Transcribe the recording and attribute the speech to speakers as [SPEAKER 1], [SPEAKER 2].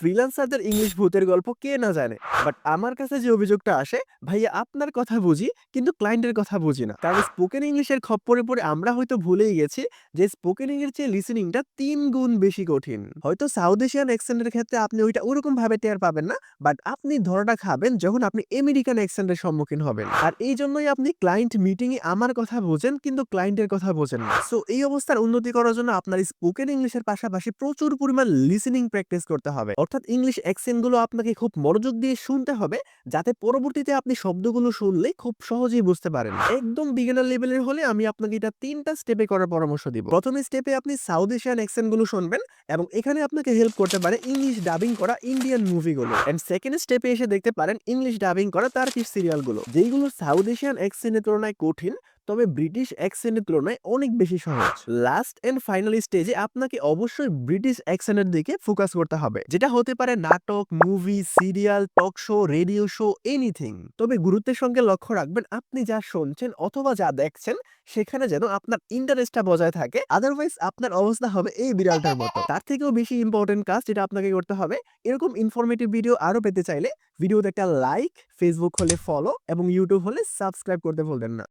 [SPEAKER 1] ফ্রিল্যান্সারদের English ভূতের গল্প কে না জানে। বাট আমার কাছে যে অভিযোগটা আসে, ভাইয়া আপনার কথা বুঝি কিন্তু ক্লায়েন্টের কথা বুঝি না। কারণ স্পোকেন ইংলিশের খপ্পরে পড়ে আমরা হয়তো ভুলেই গেছি যে স্পোকেন ইংলিশের চেয়ে লিসেনিংটা ৩ গুণ বেশি কঠিন। হয়তো সাউথ এশিয়ান অ্যাকসেন্টের ক্ষেত্রে আপনি ওইটা ওরকম ভাবে টের পাবেন না। বাট আপনি ধরাটা খাবেন যখন আপনি আমেরিকান অ্যাকসেন্টের সম্মুখীন হবেন। আর এইজন্যই আপনি ক্লায়েন্ট মিটিং এ আমার কথা বোঝেন কিন্তু ক্লায়েন্টের কথা বোঝেন না। সো এই অবস্থার উন্নতি করার জন্য আপনার স্পোকেন ইংলিশের পাশাপাশি প্রচুর পরিমাণ লিসেনিং প্র্যাকটিস করতে হবে। অর্থাৎ ইংলিশ অ্যাকসেন্ট গুলো আপনাকে খুব মনোযোগ দিয়ে শুনতে হবে যাতে পরবর্তীতে আপনি শব্দগুলো শুনলেই খুব সহজেই বুঝতে পারেন। একদম বিগিনার লেভেলের হলে আমি আপনাকে এটা ৩ টা স্টেপে করার পরামর্শ দিব। প্রথম স্টেপে আপনি সাউথ এশিয়ান অ্যাকসেন্ট গুলো শুনবেন এবং এখানে আপনাকে হেল্প করতে পারে ইংলিশ ডাবিং করা ইন্ডিয়ান মুভিগুলো। এন্ড সেকেন্ড স্টেপে এসে দেখতে পারেন ইংলিশ ডাবিং করা টার্কিশ সিরিয়ালগুলো, যেইগুলো সাউথ এশিয়ান অ্যাকসেন্টের তুলনায় কঠিন তবে ব্রিটিশ অ্যাকসেন্টের তুলনায় অনেক বেশি সহজ। লাস্ট এন্ড ফাইনাল স্টেজে আপনাকে অবশ্যই ব্রিটিশ অ্যাকসেন্টের দিকে ফোকাস করতে হবে, যেটা হতে পারে নাটক, movie, serial, talk show, radio show, anything. তবে গুরুত্বের সঙ্গে লক্ষ্য রাখবেন আপনি যা শুনছেন অথবা যা দেখছেন সেখানে যেন আপনার ইন্টারেস্টটা বজায় থাকে, আদারওয়াইজ আপনার অবস্থা হবে এই বিড়ালটার মতো। তার থেকেও বেশি ইম্পর্টেন্ট কাজ যেটা আপনাকে করতে হবে, এরকম ইনফরমেটিভ ভিডিও আরো পেতে চাইলে ভিডিওতে একটা লাইক, ফেসবুক হলে ফলো এবং ইউটিউব হলে সাবস্ক্রাইব করতে ভুলবেন না।